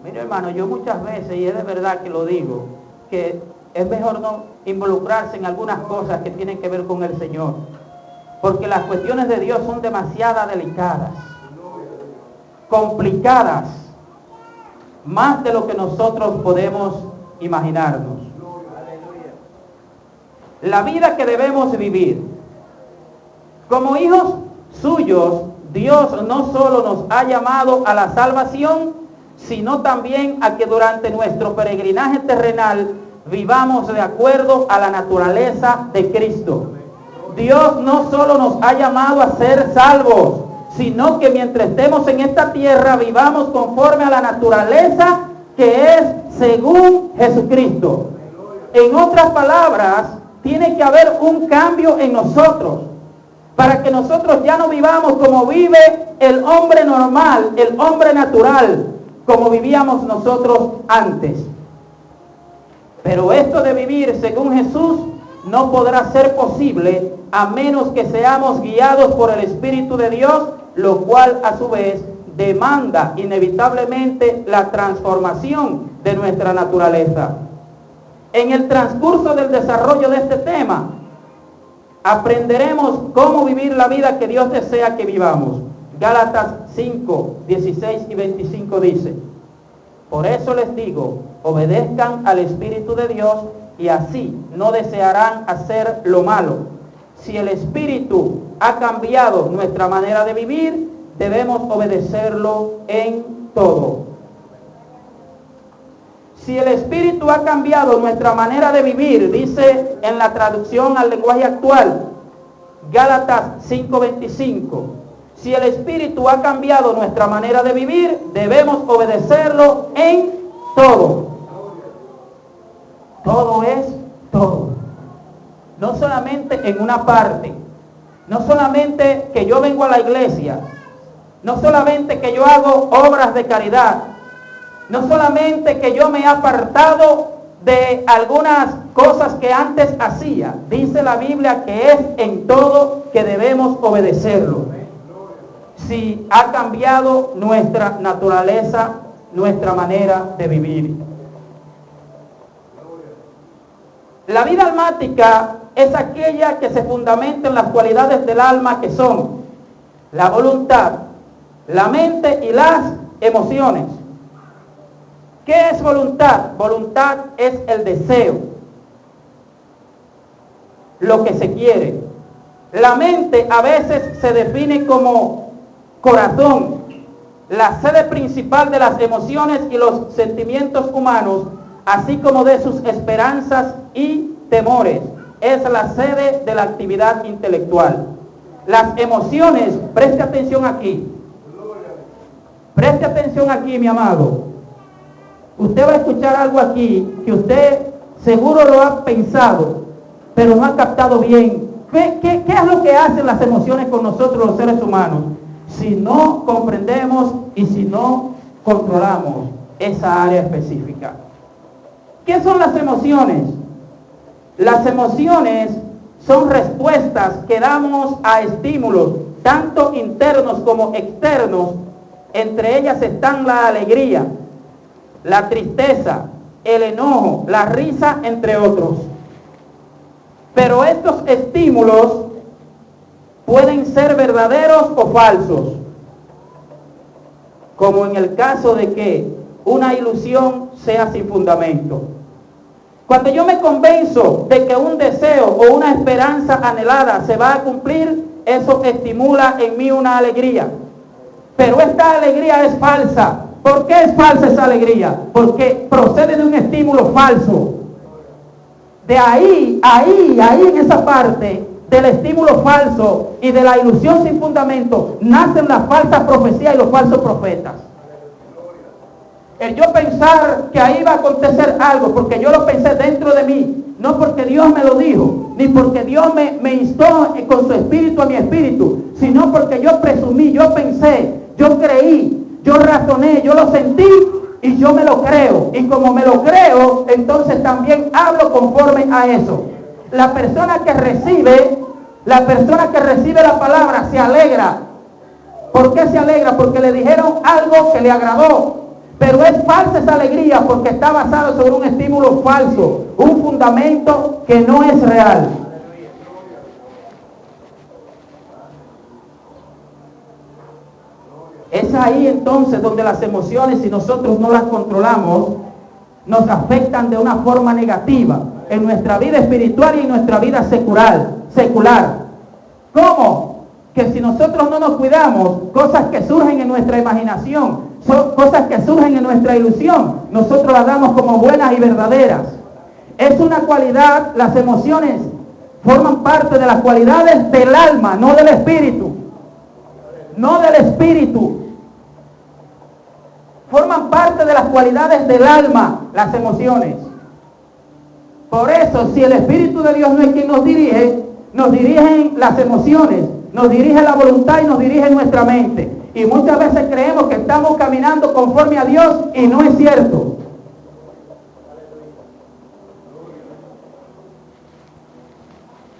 Mire, hermano, yo muchas veces, y es de verdad que lo digo, que es mejor no involucrarse en algunas cosas que tienen que ver con el Señor, porque las cuestiones de Dios son demasiado delicadas, complicadas, más de lo que nosotros podemos imaginarnos. La vida que debemos vivir como hijos suyos, Dios no solo nos ha llamado a la salvación, sino también a que durante nuestro peregrinaje terrenal vivamos de acuerdo a la naturaleza de Cristo. Dios no solo nos ha llamado a ser salvos, sino que mientras estemos en esta tierra vivamos conforme a la naturaleza que es según Jesucristo. En otras palabras, tiene que haber un cambio en nosotros, para que nosotros ya no vivamos como vive el hombre normal, el hombre natural, como vivíamos nosotros antes. Pero esto de vivir según Jesús no podrá ser posible a menos que seamos guiados por el Espíritu de Dios, lo cual a su vez demanda inevitablemente la transformación de nuestra naturaleza. En el transcurso del desarrollo de este tema, aprenderemos cómo vivir la vida que Dios desea que vivamos. Gálatas 5, 16 y 25 dice: por eso les digo, obedezcan al Espíritu de Dios y así no desearán hacer lo malo. Si el Espíritu ha cambiado nuestra manera de vivir, debemos obedecerlo en todo. Si el Espíritu ha cambiado nuestra manera de vivir, dice en la traducción al lenguaje actual, Gálatas 5:25, si el Espíritu ha cambiado nuestra manera de vivir, debemos obedecerlo en todo. Todo es todo. No solamente en una parte. No solamente que yo vengo a la iglesia. No solamente que yo hago obras de caridad. No solamente que yo me he apartado de algunas cosas que antes hacía. Dice la Biblia que es en todo que debemos obedecerlo. Si ha cambiado nuestra naturaleza, nuestra manera de vivir. La vida almática es aquella que se fundamenta en las cualidades del alma, que son la voluntad, la mente y las emociones. ¿Qué es voluntad? Voluntad es el deseo, lo que se quiere. La mente a veces se define como corazón, la sede principal de las emociones y los sentimientos humanos, así como de sus esperanzas y temores. Es la sede de la actividad intelectual. Las emociones, preste atención aquí. Preste atención aquí, mi amado. Usted va a escuchar algo aquí que usted seguro lo ha pensado, pero no ha captado bien. ¿Qué es lo que hacen las emociones con nosotros los seres humanos? Si no comprendemos y si no controlamos esa área específica. ¿Qué son las emociones? Las emociones son respuestas que damos a estímulos, tanto internos como externos. Entre ellas están la alegría, la tristeza, el enojo, la risa, entre otros. Pero estos estímulos pueden ser verdaderos o falsos, como en el caso de que una ilusión sea sin fundamento. Cuando yo me convenzo de que un deseo o una esperanza anhelada se va a cumplir, eso estimula en mí una alegría. Pero esta alegría es falsa. ¿Por qué es falsa esa alegría? Porque procede de un estímulo falso. De ahí en esa parte del estímulo falso y de la ilusión sin fundamento, nacen las falsas profecías y los falsos profetas. El yo pensar que ahí va a acontecer algo, porque yo lo pensé dentro de mí, no porque Dios me lo dijo, ni porque Dios me instó con su espíritu a mi espíritu, sino porque yo presumí, yo pensé, yo creí, yo razoné, yo lo sentí y yo me lo creo. Y como me lo creo, entonces también hablo conforme a eso. La persona que recibe la palabra se alegra. ¿Por qué se alegra? Porque le dijeron algo que le agradó. Pero es falsa esa alegría porque está basada sobre un estímulo falso, un fundamento que no es real. Es ahí entonces donde las emociones, si nosotros no las controlamos, nos afectan de una forma negativa en nuestra vida espiritual y en nuestra vida secular. ¿Cómo? Que si nosotros no nos cuidamos, cosas que surgen en nuestra imaginación, son cosas que surgen en nuestra ilusión, nosotros las damos como buenas y verdaderas. Es una cualidad, las emociones forman parte de las cualidades del alma, no del espíritu. No del espíritu. Forman parte de las cualidades del alma, las emociones. Por eso, si el Espíritu de Dios no es quien nos dirigen las emociones, nos dirige la voluntad y nos dirige nuestra mente. Y muchas veces creemos que estamos caminando conforme a Dios y no es cierto.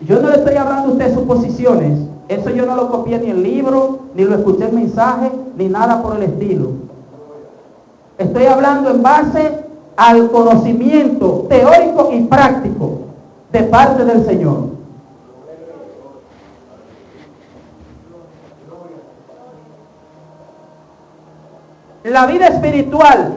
Yo no le estoy hablando a usted suposiciones. Eso yo no lo copié ni en libro, ni lo escuché en mensaje, ni nada por el estilo. Estoy hablando en base al conocimiento teórico y práctico de parte del Señor. La vida espiritual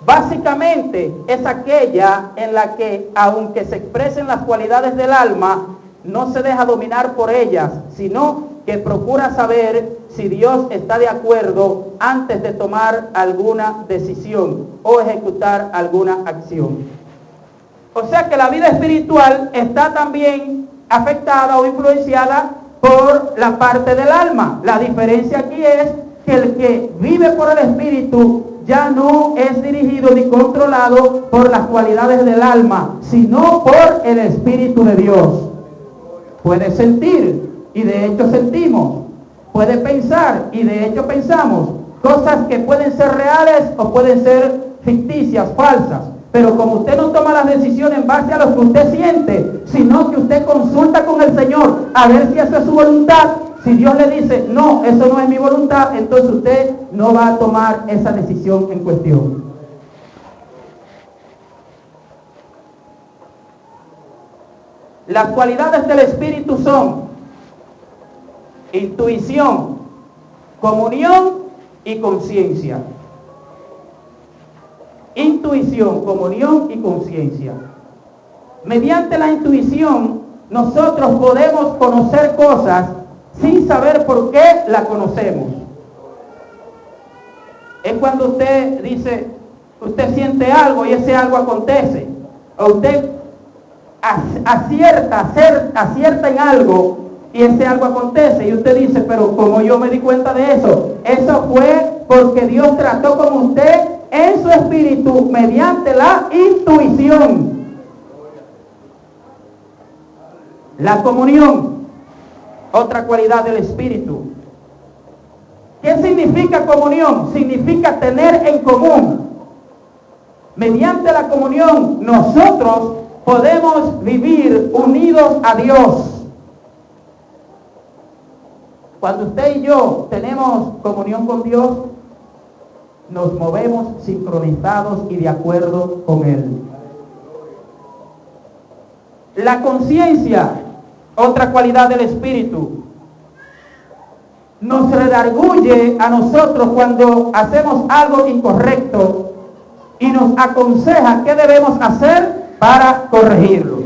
básicamente es aquella en la que, aunque se expresen las cualidades del alma, no se deja dominar por ellas, sino que procura saber si Dios está de acuerdo antes de tomar alguna decisión o ejecutar alguna acción. O sea que la vida espiritual está también afectada o influenciada por la parte del alma. La diferencia aquí es que el que vive por el espíritu ya no es dirigido ni controlado por las cualidades del alma, sino por el Espíritu de Dios. Puede sentir, y de hecho sentimos. Puede pensar, y de hecho pensamos. Cosas que pueden ser reales o pueden ser ficticias, falsas. Pero como usted no toma las decisiones en base a lo que usted siente, sino que usted consulta con el Señor a ver si eso es su voluntad. Si Dios le dice, no, eso no es mi voluntad, entonces usted no va a tomar esa decisión en cuestión. Las cualidades del Espíritu son intuición, comunión y conciencia. Intuición, comunión y conciencia. Mediante la intuición, nosotros podemos conocer cosas sin saber por qué la conocemos. Es cuando usted dice, usted siente algo y ese algo acontece. O usted acierta en algo y ese algo acontece. Y usted dice, pero ¿cómo yo me di cuenta de eso? Eso fue porque Dios trató con usted en su espíritu mediante la intuición. La comunión, otra cualidad del espíritu. ¿Qué significa comunión? Significa tener en común. Mediante la comunión nosotros podemos vivir unidos a Dios. Cuando usted y yo tenemos comunión con Dios, nos movemos sincronizados y de acuerdo con Él. La conciencia, otra cualidad del espíritu, nos redarguye a nosotros cuando hacemos algo incorrecto y nos aconseja qué debemos hacer para corregirlo.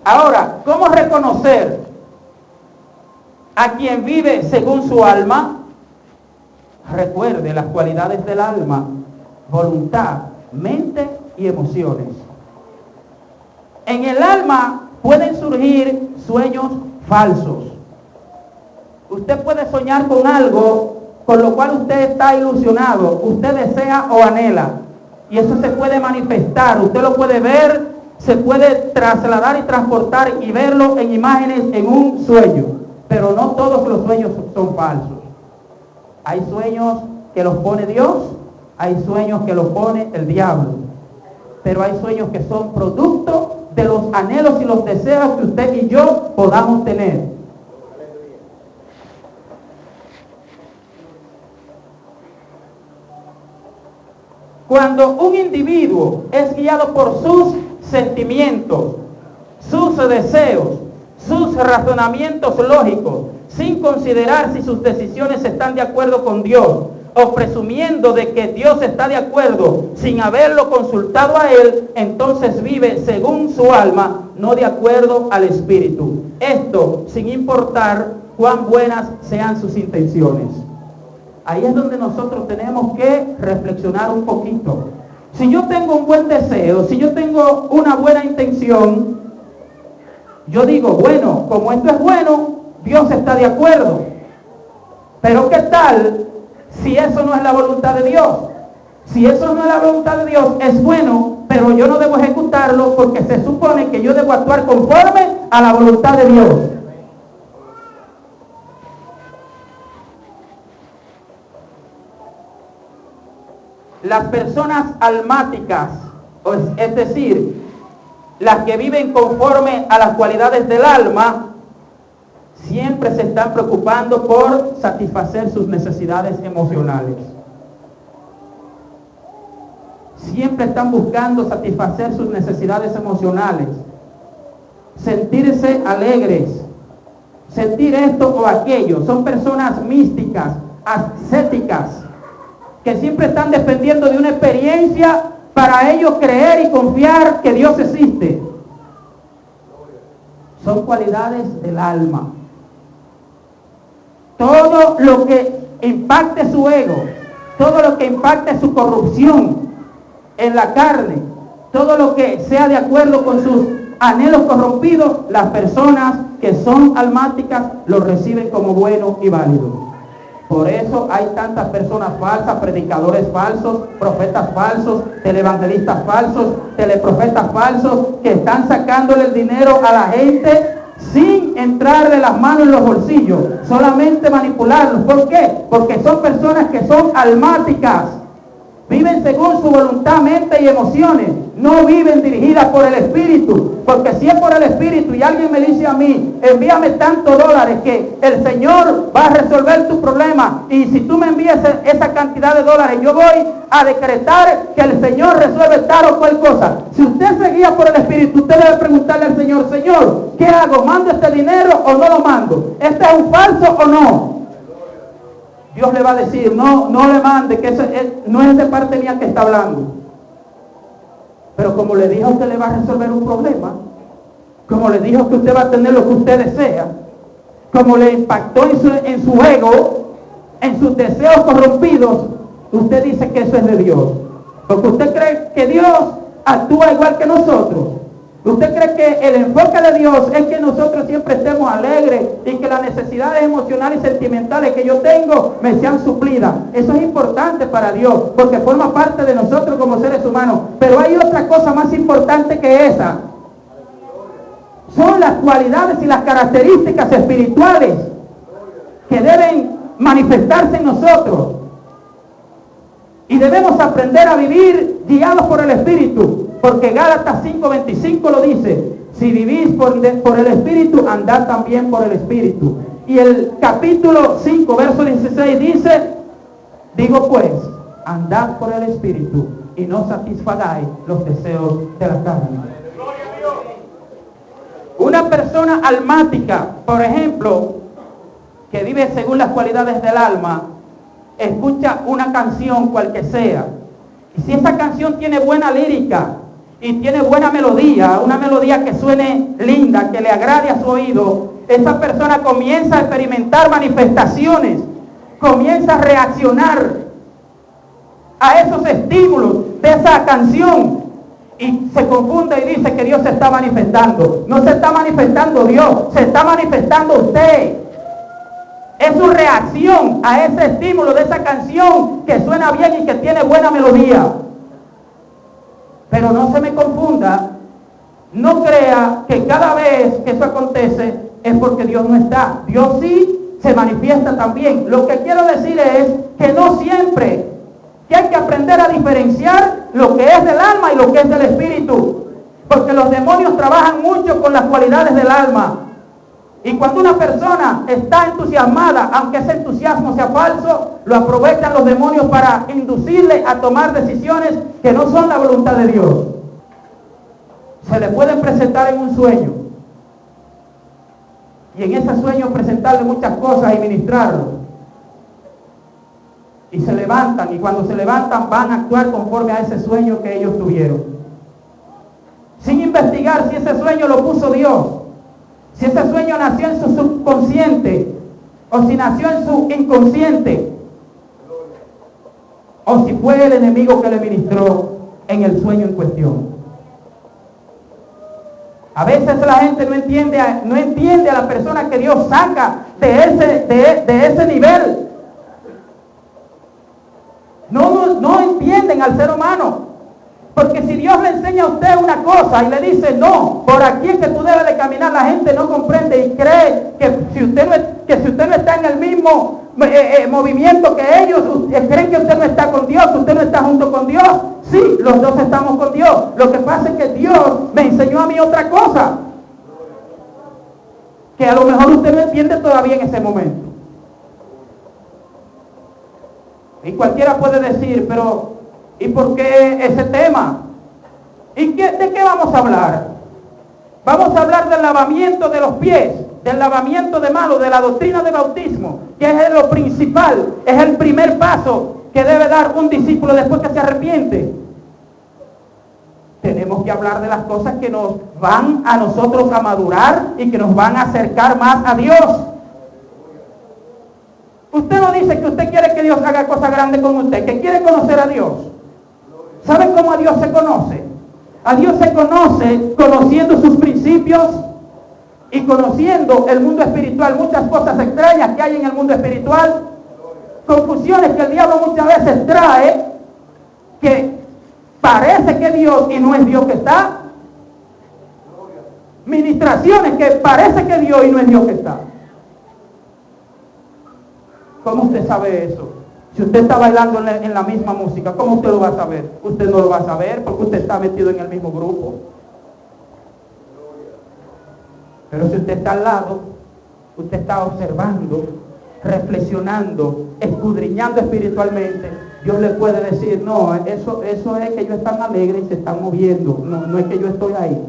Ahora, ¿cómo reconocer a quien vive según su alma? Recuerde las cualidades del alma: voluntad, mente y emociones. En el alma pueden surgir sueños falsos. Usted puede soñar con algo con lo cual usted está ilusionado, usted desea o anhela, y eso se puede manifestar, usted lo puede ver, se puede trasladar y transportar y verlo en imágenes en un sueño, pero no todos los sueños son falsos. Hay sueños que los pone Dios, hay sueños que los pone el diablo, pero hay sueños que son producto de los anhelos y los deseos que usted y yo podamos tener. Cuando un individuo es guiado por sus sentimientos, sus deseos, sus razonamientos lógicos, sin considerar si sus decisiones están de acuerdo con Dios, o presumiendo de que Dios está de acuerdo sin haberlo consultado a Él, entonces vive según su alma, no de acuerdo al Espíritu. Esto sin importar cuán buenas sean sus intenciones. Ahí es donde nosotros tenemos que reflexionar un poquito. Si yo tengo un buen deseo, si yo tengo una buena intención, yo digo, bueno, como esto es bueno, Dios está de acuerdo. Pero ¿qué tal si eso no es la voluntad de Dios? Si eso no es la voluntad de Dios, es bueno, pero yo no debo ejecutarlo porque se supone que yo debo actuar conforme a la voluntad de Dios. Las personas almáticas, es decir, las que viven conforme a las cualidades del alma, siempre se están preocupando por satisfacer sus necesidades emocionales. Siempre están buscando satisfacer sus necesidades emocionales, sentirse alegres, sentir esto o aquello. Son personas místicas, ascéticas, que siempre están dependiendo de una experiencia para ellos creer y confiar que Dios existe. Son cualidades del alma. Todo lo que impacte su ego, todo lo que impacte su corrupción en la carne, todo lo que sea de acuerdo con sus anhelos corrompidos, las personas que son almáticas lo reciben como bueno y válido. Por eso hay tantas personas falsas, predicadores falsos, profetas falsos, televangelistas falsos, teleprofetas falsos, que están sacándole el dinero a la gente sin entrarle las manos en los bolsillos, solamente manipularlos. ¿Por qué? Porque son personas que son almáticas, viven según su voluntad, mente y emociones, no viven dirigidas por el Espíritu. Porque si es por el Espíritu y alguien me dice a mí, envíame tantos dólares que el Señor va a resolver tu problema, y si tú me envías esa cantidad de dólares, yo voy a decretar que el Señor resuelve tal o cual cosa. Si usted se guía por el Espíritu, usted debe preguntarle al Señor, Señor, ¿qué hago? ¿Mando este dinero o no lo mando? ¿Este es un falso o no? Dios le va a decir, no le mande, que eso no es de parte mía que está hablando. Pero como le dijo, usted le va a resolver un problema. Como le dijo que usted va a tener lo que usted desea. Como le impactó en su ego, en sus deseos corrompidos, usted dice que eso es de Dios. Porque usted cree que Dios actúa igual que nosotros. ¿Usted cree que el enfoque de Dios es que nosotros siempre estemos alegres y que las necesidades emocionales y sentimentales que yo tengo me sean suplidas? Eso es importante para Dios, porque forma parte de nosotros como seres humanos. Pero hay otra cosa más importante que esa. Son las cualidades y las características espirituales que deben manifestarse en nosotros. Y debemos aprender a vivir guiados por el Espíritu. Porque Gálatas 5:25 lo dice, si vivís por el Espíritu, andad también por el Espíritu. Y el capítulo 5, verso 16 dice, digo pues, andad por el Espíritu y no satisfagáis los deseos de la carne. Una persona almática, por ejemplo, que vive según las cualidades del alma, escucha una canción cual que sea. Y si esa canción tiene buena lírica, y tiene buena melodía, una melodía que suene linda, que le agrade a su oído, esa persona comienza a experimentar manifestaciones, comienza a reaccionar a esos estímulos de esa canción y se confunde y dice que Dios se está manifestando. No se está manifestando Dios, se está manifestando usted. Es su reacción a ese estímulo de esa canción que suena bien y que tiene buena melodía. Pero no se me confunda, no crea que cada vez que eso acontece es porque Dios no está. Dios sí se manifiesta también. Lo que quiero decir es que no siempre, que hay que aprender a diferenciar lo que es del alma y lo que es del espíritu. Porque los demonios trabajan mucho con las cualidades del alma. Y cuando una persona está entusiasmada, aunque ese entusiasmo sea falso, lo aprovechan los demonios para inducirle a tomar decisiones que no son la voluntad de Dios. Se le pueden presentar en un sueño. Y en ese sueño presentarle muchas cosas y ministrarlo. Y se levantan, y cuando se levantan van a actuar conforme a ese sueño que ellos tuvieron. Sin investigar si ese sueño lo puso Dios, si ese sueño nació en su subconsciente, o si nació en su inconsciente, o si fue el enemigo que le ministró en el sueño en cuestión. A veces la gente no entiende a la persona que Dios saca de ese nivel. No entienden al ser humano. Porque si Dios le enseña a usted una cosa y le dice, no, por aquí es que tú debes de caminar, la gente no comprende y cree que si usted no está en el mismo movimiento que ellos, creen que usted no está con Dios, usted no está junto con Dios. Sí, los dos estamos con Dios. Lo que pasa es que Dios me enseñó a mí otra cosa, que a lo mejor usted no entiende todavía en ese momento. Y cualquiera puede decir, pero ¿y por qué ese tema? ¿Y de qué vamos a hablar? Vamos a hablar del lavamiento de los pies, del lavamiento de manos, de la doctrina del bautismo, que es lo principal, es el primer paso que debe dar un discípulo después que se arrepiente. Tenemos que hablar de las cosas que nos van a nosotros a madurar y que nos van a acercar más a Dios. Usted no dice que usted quiere que Dios haga cosas grandes con usted, que quiere conocer a Dios. ¿Saben cómo a Dios se conoce? A Dios se conoce conociendo sus principios y conociendo el mundo espiritual, muchas cosas extrañas que hay en el mundo espiritual, confusiones que el diablo muchas veces trae, que parece que es Dios y no es Dios que está, ministraciones que parece que es Dios y no es Dios que está. ¿Cómo usted sabe eso? Si usted está bailando en la misma música, ¿cómo usted lo va a saber? Usted no lo va a saber porque usted está metido en el mismo grupo. Pero si usted está al lado, usted está observando, reflexionando, escudriñando espiritualmente, Dios le puede decir, no, eso es que ellos están alegres y se están moviendo, no es que yo estoy ahí.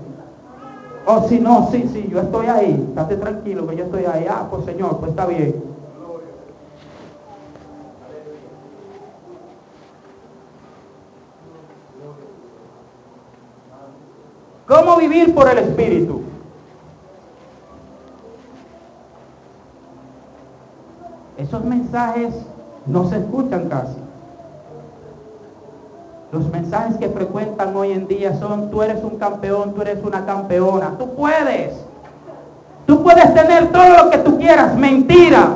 O si no, sí, yo estoy ahí, estate tranquilo que yo estoy ahí. Ah, pues Señor, pues está bien. ¿Cómo vivir por el Espíritu? Esos mensajes no se escuchan casi. Los mensajes que frecuentan hoy en día son, tú eres un campeón, tú eres una campeona, tú puedes tener todo lo que tú quieras. Mentira.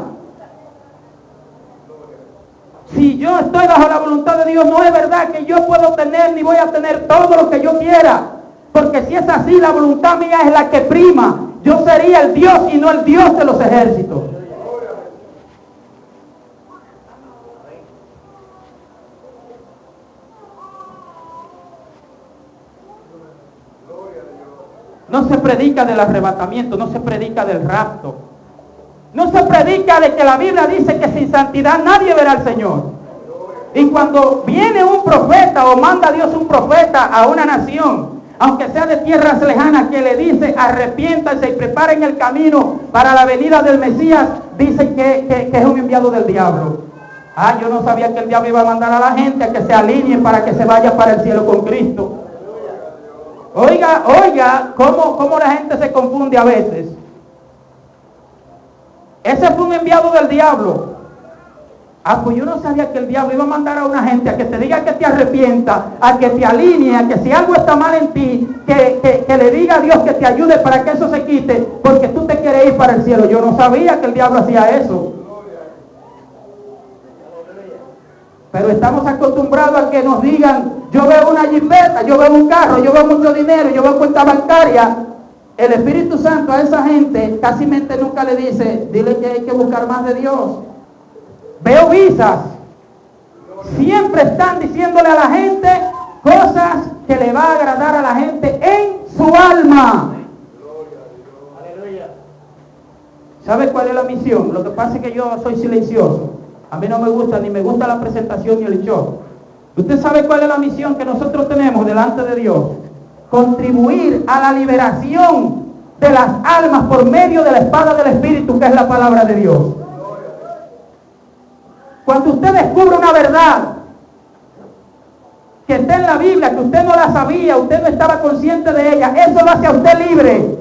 Si yo estoy bajo la voluntad de Dios, no es verdad que yo puedo tener ni voy a tener todo lo que yo quiera. Porque si es así, la voluntad mía es la que prima. Yo sería el Dios y no el Dios de los ejércitos. No se predica del arrebatamiento, no se predica del rapto. No se predica de que la Biblia dice que sin santidad nadie verá al Señor. Y cuando viene un profeta o manda Dios un profeta a una nación, aunque sea de tierras lejanas, que le dice arrepiéntanse y preparen el camino para la venida del Mesías, dice que es un enviado del diablo. Ah, yo no sabía que el diablo iba a mandar a la gente a que se alineen para que se vaya para el cielo con Cristo. Oiga, cómo la gente se confunde a veces. Ese fue un enviado del diablo. Ah, pues yo no sabía que el diablo iba a mandar a una gente a que te diga que te arrepienta, a que te alinee, a que si algo está mal en ti, que le diga a Dios que te ayude para que eso se quite, porque tú te quieres ir para el cielo. Yo no sabía que el diablo hacía eso. Pero estamos acostumbrados a que nos digan, yo veo una jipeta, yo veo un carro, yo veo mucho dinero, yo veo cuenta bancaria. El Espíritu Santo a esa gente casi nunca le dice, dile que hay que buscar más de Dios. Veo visas. Siempre están diciéndole a la gente cosas que le va a agradar a la gente en su alma. ¿Sabe cuál es la misión? Lo que pasa es que yo soy silencioso. A mí no me gusta, ni me gusta la presentación ni el show. ¿Usted sabe cuál es la misión que nosotros tenemos delante de Dios? Contribuir a la liberación de las almas por medio de la espada del Espíritu, que es la palabra de Dios. Cuando usted descubre una verdad que está en la Biblia, que usted no la sabía, usted no estaba consciente de ella, eso lo hace a usted libre.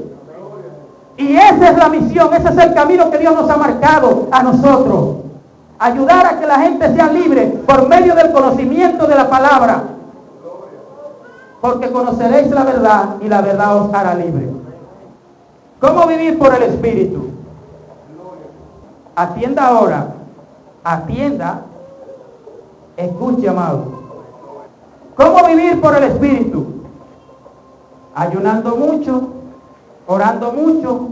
Y esa es la misión, ese es el camino que Dios nos ha marcado a nosotros. Ayudar a que la gente sea libre por medio del conocimiento de la palabra. Porque conoceréis la verdad y la verdad os hará libre. ¿Cómo vivir por el Espíritu? Atienda ahora. Atienda. Escuche, amado. ¿Cómo vivir por el Espíritu? Ayunando mucho, orando mucho,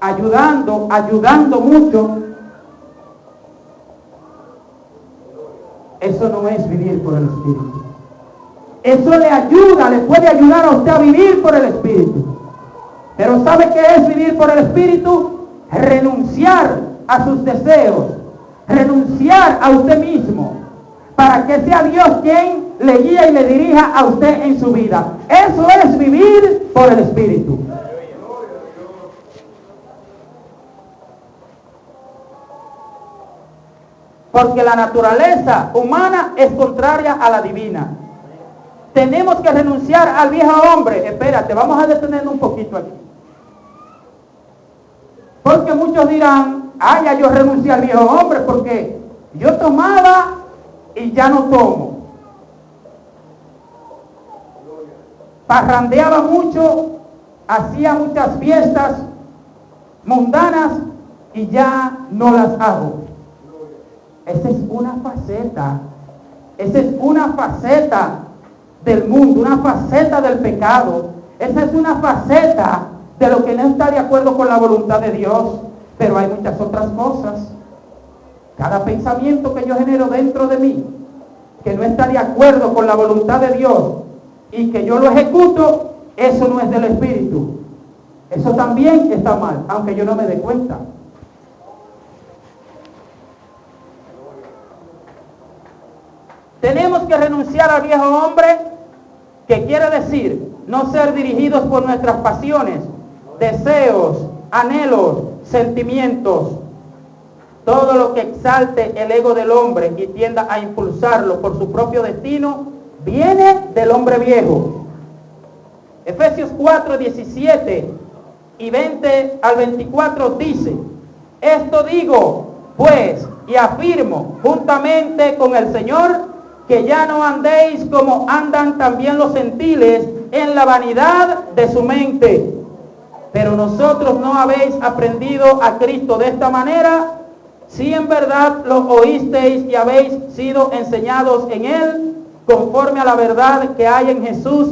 ayudando mucho. Eso no es vivir por el Espíritu. Eso le ayuda, le puede ayudar a usted a vivir por el Espíritu. Pero ¿sabe qué es vivir por el Espíritu? Renunciar a sus deseos, renunciar a usted mismo, para que sea Dios quien le guíe y le dirija a usted en su vida. Eso es vivir por el Espíritu. Porque la naturaleza humana es contraria a la divina. Tenemos que renunciar al viejo hombre. Espérate, vamos a detenernos un poquito aquí. Porque muchos dirán, ya yo renuncié al viejo hombre porque yo tomaba y ya no tomo. Parrandeaba mucho, hacía muchas fiestas mundanas y ya no las hago. Esa es una faceta del mundo, una faceta del pecado. Esa es una faceta de lo que no está de acuerdo con la voluntad de Dios. Pero hay muchas otras cosas. Cada pensamiento que yo genero dentro de mí, que no está de acuerdo con la voluntad de Dios y que yo lo ejecuto, eso no es del Espíritu. Eso también está mal, aunque yo no me dé cuenta. Tenemos que renunciar al viejo hombre, que quiere decir no ser dirigidos por nuestras pasiones, deseos, anhelos, sentimientos. Todo lo que exalte el ego del hombre y tienda a impulsarlo por su propio destino, viene del hombre viejo. Efesios 4, 17 y 20 al 24 dice: esto digo, pues, y afirmo, juntamente con el Señor, que ya no andéis como andan también los gentiles en la vanidad de su mente. Pero nosotros no habéis aprendido a Cristo de esta manera, si en verdad lo oísteis y habéis sido enseñados en Él, conforme a la verdad que hay en Jesús,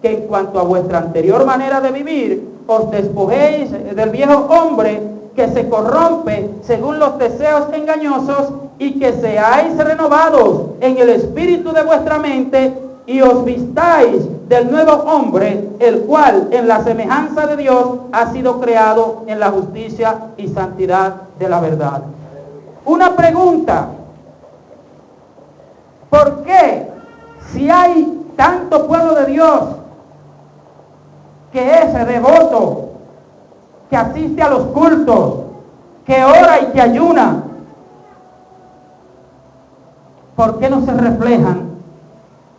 que en cuanto a vuestra anterior manera de vivir, os despojéis del viejo hombre que se corrompe según los deseos engañosos, y que seáis renovados en el espíritu de vuestra mente, y os vistáis del nuevo hombre, el cual en la semejanza de Dios ha sido creado en la justicia y santidad de la verdad. Una pregunta: ¿por qué, si hay tanto pueblo de Dios que es devoto, que asiste a los cultos, que ora y que ayuna, por qué no se reflejan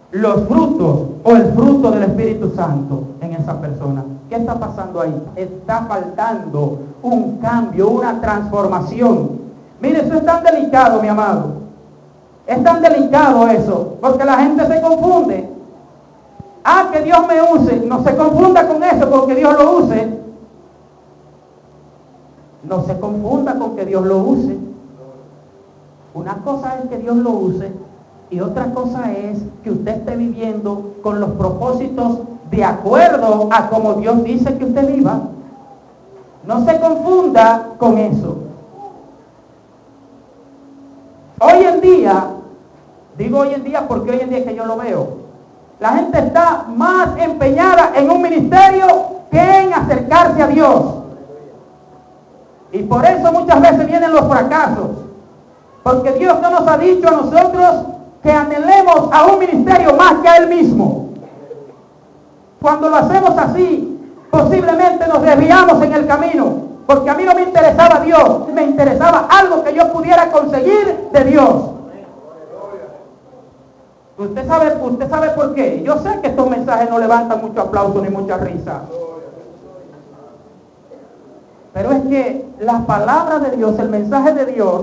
los frutos o el fruto del Espíritu Santo en esa persona? ¿Qué está pasando ahí? Está faltando un cambio, una transformación. Mire, eso es tan delicado, mi amado. Es tan delicado eso, porque la gente se confunde. Que Dios me use. No se confunda con eso, porque Dios lo use. No se confunda con que Dios lo use. Una cosa es que Dios lo use y otra cosa es que usted esté viviendo con los propósitos de acuerdo a como Dios dice que usted viva. No se confunda con eso. Hoy en día, digo hoy en día porque hoy en día es que yo lo veo, La gente está más empeñada en un ministerio que en acercarse a Dios. Y por eso muchas veces vienen los fracasos. Porque Dios no nos ha dicho a nosotros que anhelemos a un ministerio más que a Él mismo. Cuando lo hacemos así, posiblemente nos desviamos en el camino. Porque a mí no me interesaba Dios, me interesaba algo que yo pudiera conseguir de Dios. Usted sabe por qué. Yo sé que estos mensajes no levantan mucho aplauso ni mucha risa. Pero es que la palabra de Dios, el mensaje de Dios,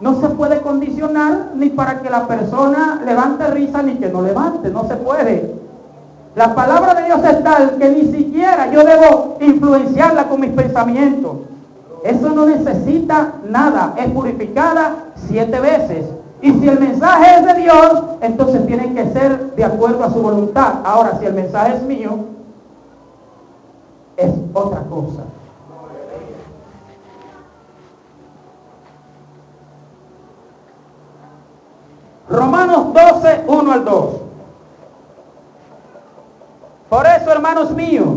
no se puede condicionar ni para que la persona levante risa ni que no levante. No se puede. La palabra de Dios es tal que ni siquiera yo debo influenciarla con mis pensamientos. Eso no necesita nada. Es purificada 7 veces. Y si el mensaje es de Dios, entonces tiene que ser de acuerdo a su voluntad. Ahora, si el mensaje es mío, es otra cosa. Romanos 12, 1 al 2. Por eso, hermanos míos,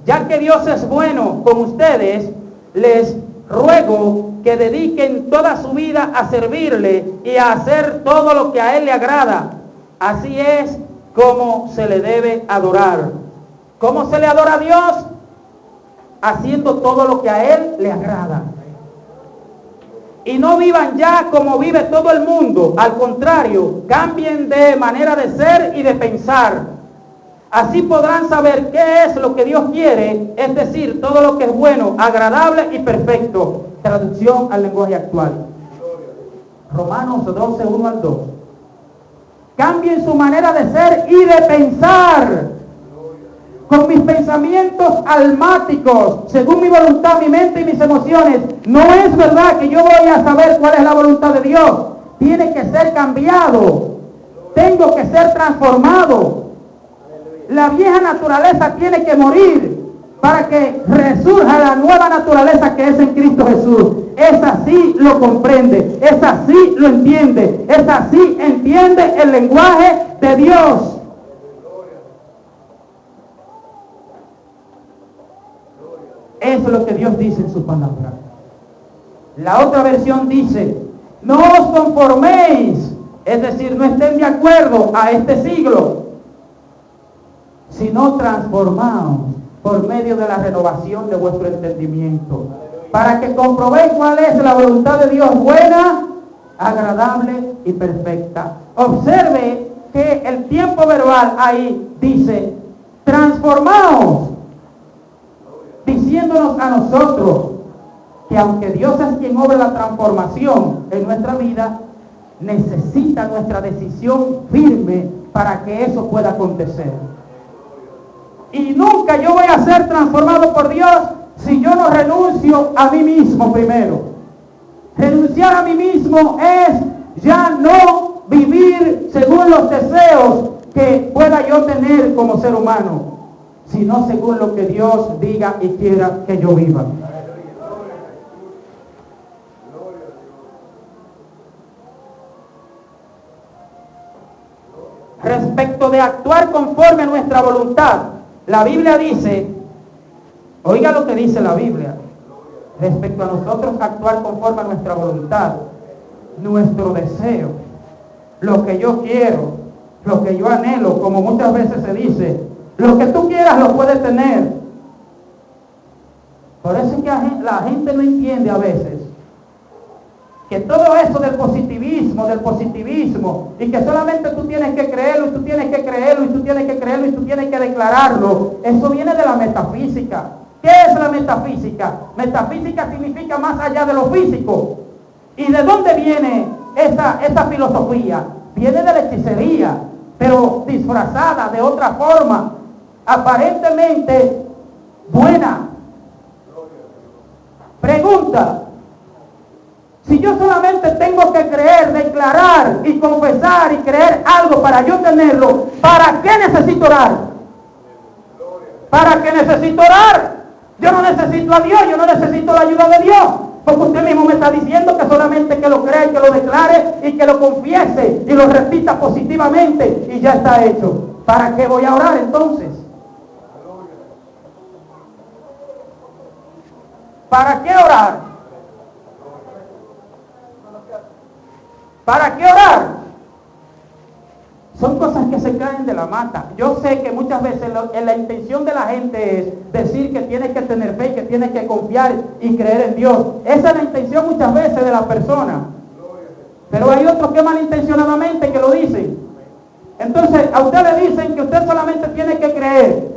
ya que Dios es bueno con ustedes, les ruego que dediquen toda su vida a servirle y a hacer todo lo que a Él le agrada. Así es como se le debe adorar. ¿Cómo se le adora a Dios? Haciendo todo lo que a Él le agrada. Y no vivan ya como vive todo el mundo. Al contrario, cambien de manera de ser y de pensar. Así podrán saber qué es lo que Dios quiere, es decir, todo lo que es bueno, agradable y perfecto. Traducción al lenguaje actual. Romanos 12, 1 al 2. Cambien su manera de ser y de pensar. Con mis pensamientos almáticos, según mi voluntad, mi mente y mis emociones. No es verdad que yo voy a saber cuál es la voluntad de Dios. Tiene que ser cambiado. Tengo que ser transformado. La vieja naturaleza tiene que morir para que resurja la nueva naturaleza que es en Cristo Jesús. Es así lo comprende, es así lo entiende, es así entiende el lenguaje de Dios. Eso es lo que Dios dice en su palabra. La otra versión dice, no os conforméis, es decir, no estén de acuerdo a este siglo, sino transformaos por medio de la renovación de vuestro entendimiento, para que comprobéis cuál es la voluntad de Dios, buena, agradable y perfecta. Observe que el tiempo verbal ahí dice, transformaos, diciéndonos a nosotros que aunque Dios es quien obra la transformación en nuestra vida, necesita nuestra decisión firme para que eso pueda acontecer. Y nunca yo voy a ser transformado por Dios si yo no renuncio a mí mismo primero. Renunciar a mí mismo es ya no vivir según los deseos que pueda yo tener como ser humano, sino según lo que Dios diga y quiera que yo viva. Respecto de actuar conforme a nuestra voluntad, la Biblia dice, oiga lo que dice la Biblia, respecto a nosotros actuar conforme a nuestra voluntad, nuestro deseo, lo que yo quiero, lo que yo anhelo, como muchas veces se dice, lo que tú quieras lo puedes tener. Por eso es que la gente no entiende a veces que todo eso del positivismo, y que solamente tú tienes que creerlo, y tú tienes que creerlo, y tú tienes que creerlo, y tú tienes que declararlo, eso viene de la metafísica. ¿Qué es la metafísica? Metafísica significa más allá de lo físico. ¿Y de dónde viene esa filosofía? Viene de la hechicería, pero disfrazada de otra forma, aparentemente buena. Pregunta: si yo solamente tengo que creer, declarar y confesar y creer algo para yo tenerlo, ¿para qué necesito orar? ¿Para qué necesito orar? Yo no necesito a Dios, yo no necesito la ayuda de Dios, porque usted mismo me está diciendo que solamente que lo crea y que lo declare y que lo confiese y lo repita positivamente y ya está hecho. ¿Para qué voy a orar entonces? ¿Para qué orar? ¿Para qué orar? Son cosas que se caen de la mata. Yo sé que muchas veces la intención de la gente es decir que tienes que tener fe, que tienes que confiar y creer en Dios. Esa es la intención muchas veces de la persona. Pero hay otros que malintencionadamente que lo dicen. Entonces a usted le dicen que usted solamente tiene que creer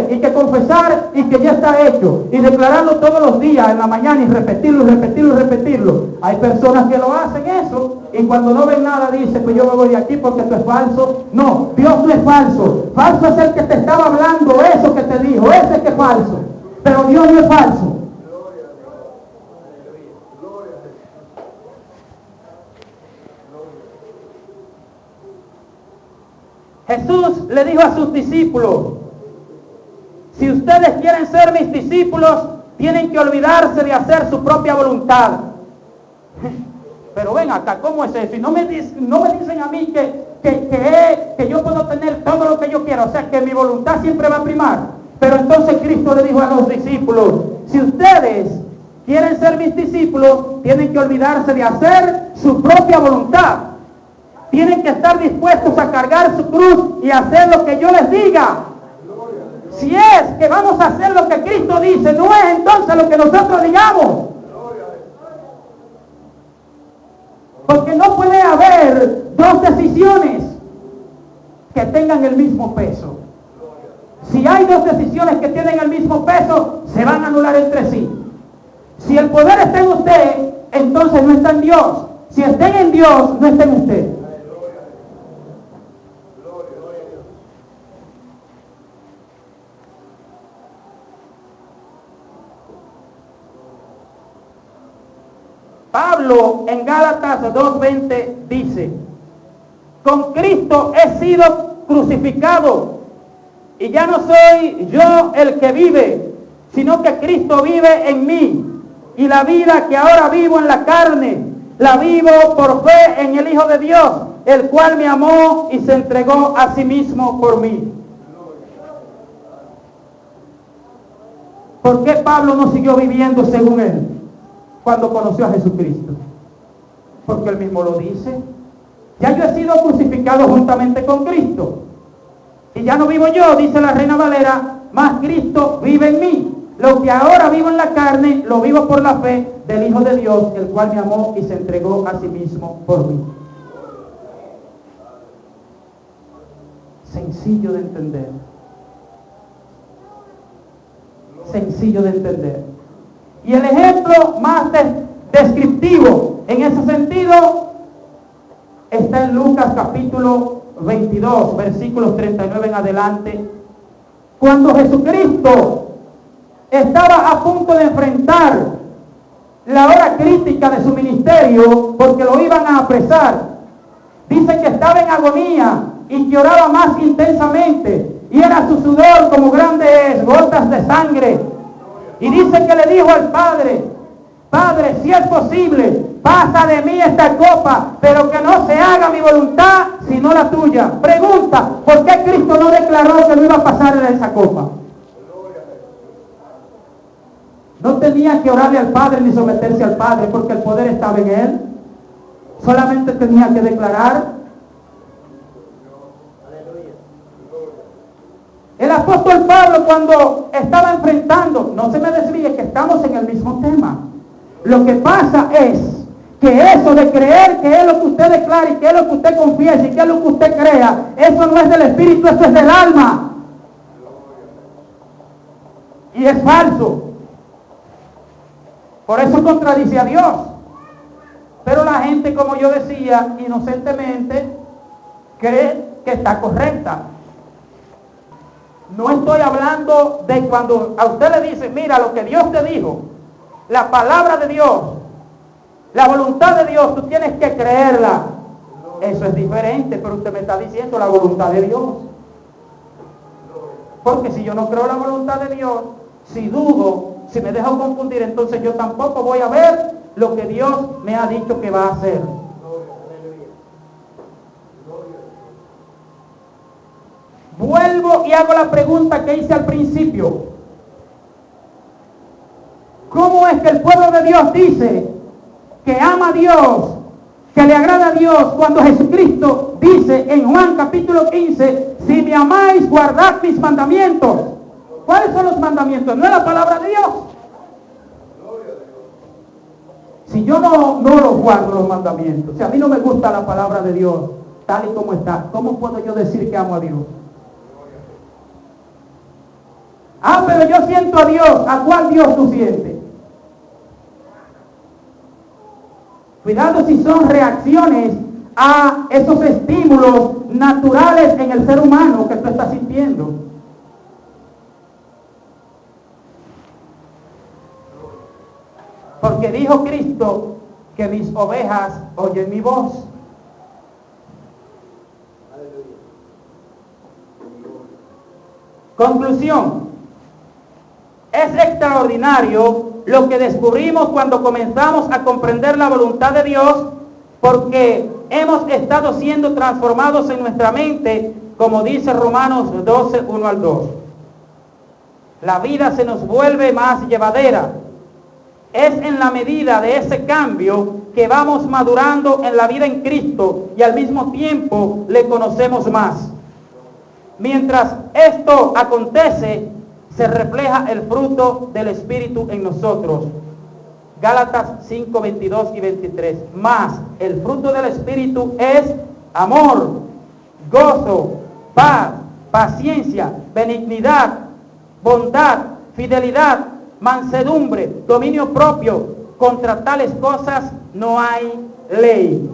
y que confesar y que ya está hecho y declararlo todos los días en la mañana y repetirlo y repetirlo y repetirlo. Hay personas que lo hacen eso y cuando no ven nada dicen, pues yo me voy de aquí porque esto es falso. No, Dios no es falso. Falso es el que te estaba hablando eso que te dijo, ese que es falso. Pero Dios no es falso. Jesús le dijo a sus discípulos, si ustedes quieren ser mis discípulos, tienen que olvidarse de hacer su propia voluntad. Pero ven acá, ¿cómo es eso? Y no me dicen a mí que yo puedo tener todo lo que yo quiero, o sea, que mi voluntad siempre va a primar. Pero entonces Cristo le dijo a los discípulos, si ustedes quieren ser mis discípulos, tienen que olvidarse de hacer su propia voluntad. Tienen que estar dispuestos a cargar su cruz y hacer lo que yo les diga. Si es que vamos a hacer lo que Cristo dice, no es entonces lo que nosotros digamos. Porque no puede haber dos decisiones que tengan el mismo peso. Si hay dos decisiones que tienen el mismo peso, se van a anular entre sí. Si el poder está en usted, entonces no está en Dios. Si está en Dios, no está en usted. Pablo en Gálatas 2:20 dice, con Cristo he sido crucificado y ya no soy yo el que vive, sino que Cristo vive en mí, y la vida que ahora vivo en la carne, la vivo por fe en el Hijo de Dios, el cual me amó y se entregó a sí mismo por mí. ¿Por qué Pablo no siguió viviendo según él cuando conoció a Jesucristo? Porque él mismo lo dice. Ya yo he sido crucificado juntamente con Cristo. Y ya no vivo yo, dice la Reina Valera, mas Cristo vive en mí. Lo que ahora vivo en la carne, lo vivo por la fe del Hijo de Dios, el cual me amó y se entregó a sí mismo por mí. Sencillo de entender. Sencillo de entender. Y el ejemplo más descriptivo en ese sentido está en Lucas capítulo 22, versículos 39 en adelante, cuando Jesucristo estaba a punto de enfrentar la hora crítica de su ministerio porque lo iban a apresar. Dice que estaba en agonía y que oraba más intensamente y era su sudor como grandes gotas de sangre. Y dice que le dijo al Padre, Padre, si es posible, pasa de mí esta copa, pero que no se haga mi voluntad, sino la tuya. Pregunta, ¿por qué Cristo no declaró que no iba a pasar en esa copa? No tenía que orarle al Padre ni someterse al Padre, porque el poder estaba en él. Solamente tenía que declarar. El apóstol Pablo, cuando estaba enfrentando, no se me desvíe que estamos en el mismo tema. Lo que pasa es que eso de creer que es lo que usted declara y que es lo que usted confiesa y que es lo que usted crea, eso no es del espíritu, eso es del alma. Y es falso. Por eso contradice a Dios. Pero la gente, como yo decía, inocentemente cree que está correcta. No estoy hablando de cuando a usted le dice, mira lo que Dios te dijo, la palabra de Dios, la voluntad de Dios, tú tienes que creerla. Eso es diferente, pero usted me está diciendo la voluntad de Dios. Porque si yo no creo la voluntad de Dios, si dudo, si me dejo confundir, entonces yo tampoco voy a ver lo que Dios me ha dicho que va a hacer. vuelvo y hago la pregunta que hice al principio. ¿Cómo es que el pueblo de Dios dice que ama a Dios, que le agrada a Dios, cuando Jesucristo dice en Juan capítulo 15, si me amáis, guardad mis mandamientos? ¿Cuáles son los mandamientos? ¿No es la palabra de Dios? Si yo no los guardo los mandamientos, si a mí no me gusta la palabra de Dios tal y como está, ¿cómo puedo yo decir que amo a Dios? Pero yo siento a Dios. ¿A cuál Dios tú sientes? Cuidado si son reacciones a esos estímulos naturales en el ser humano que tú estás sintiendo. Porque dijo Cristo que mis ovejas oyen mi voz. Conclusión. Es extraordinario lo que descubrimos cuando comenzamos a comprender la voluntad de Dios, porque hemos estado siendo transformados en nuestra mente, como dice Romanos 12, 1 al 2. La vida se nos vuelve más llevadera. Es en la medida de ese cambio que vamos madurando en la vida en Cristo y al mismo tiempo le conocemos más. Mientras esto acontece, se refleja el fruto del Espíritu en nosotros. Gálatas 5, 22 y 23. Mas el fruto del Espíritu es amor, gozo, paz, paciencia, benignidad, bondad, fidelidad, mansedumbre, dominio propio. Contra tales cosas no hay ley.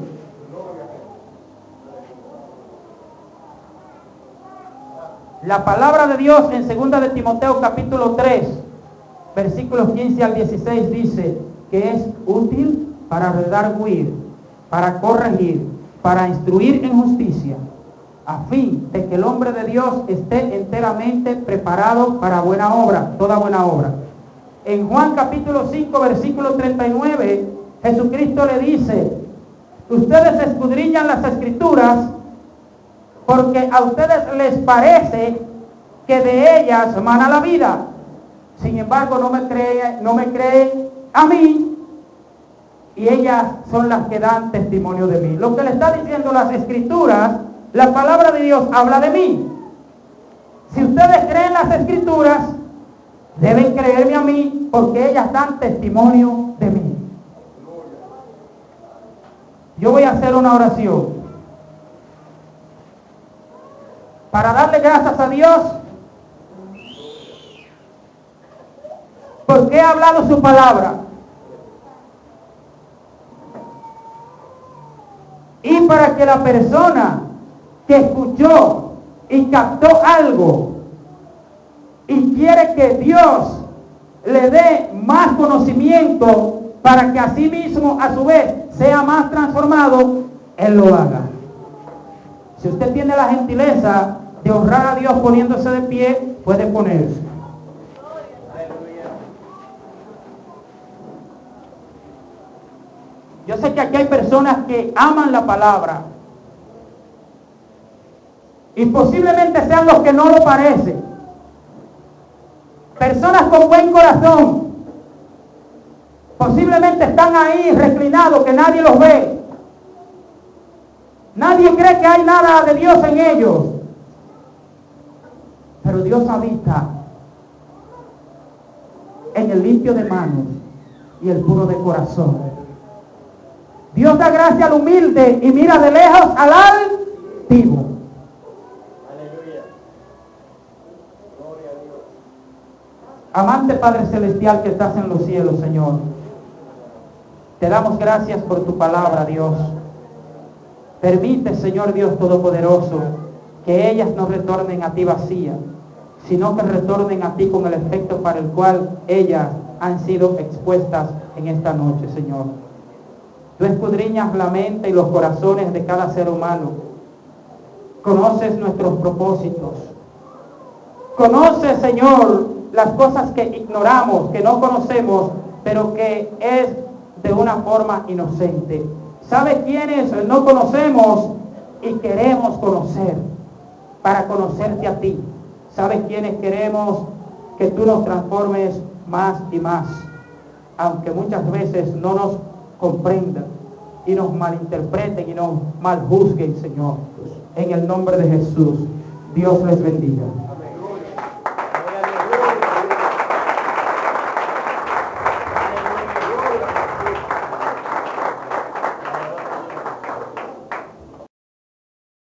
La palabra de Dios en 2 de Timoteo capítulo 3, versículos 15 al 16 dice que es útil para redarguir, para corregir, para instruir en justicia, a fin de que el hombre de Dios esté enteramente preparado para buena obra, toda buena obra. En Juan capítulo 5, versículo 39, Jesucristo le dice, ustedes escudriñan las Escrituras porque a ustedes les parece que de ellas mana la vida. Sin embargo, no me creen a mí, y ellas son las que dan testimonio de mí. Lo que le está diciendo las Escrituras, la palabra de Dios habla de mí. Si ustedes creen las Escrituras, deben creerme a mí, porque ellas dan testimonio de mí. Yo voy a hacer una oración para darle gracias a Dios porque ha hablado su palabra, y para que la persona que escuchó y captó algo y quiere que Dios le dé más conocimiento para que así mismo a su vez sea más transformado, Él lo haga. Si usted tiene la gentileza de honrar a Dios poniéndose de pie, puede ponerse. Yo sé que aquí hay personas que aman la palabra y posiblemente sean los que no lo parecen. Personas con buen corazón posiblemente están ahí reclinados, que nadie los ve. Nadie cree que hay nada de Dios en ellos. Pero Dios habita en el limpio de manos y el puro de corazón. Dios da gracia al humilde y mira de lejos al altivo. Aleluya. Gloria a Dios. Amante Padre Celestial que estás en los cielos, Señor, te damos gracias por tu palabra, Dios. Permite, Señor Dios Todopoderoso, que ellas no retornen a ti vacías, sino que retornen a ti con el efecto para el cual ellas han sido expuestas en esta noche, Señor. Tú escudriñas la mente y los corazones de cada ser humano. Conoces nuestros propósitos. Conoces, Señor, las cosas que ignoramos, que no conocemos, pero que es de una forma inocente. ¿Sabes quiénes no conocemos y queremos conocer para conocerte a ti? ¿Sabes quiénes queremos que tú nos transformes más y más? Aunque muchas veces no nos comprendan y nos malinterpreten y nos maljuzguen, Señor. En el nombre de Jesús, Dios les bendiga.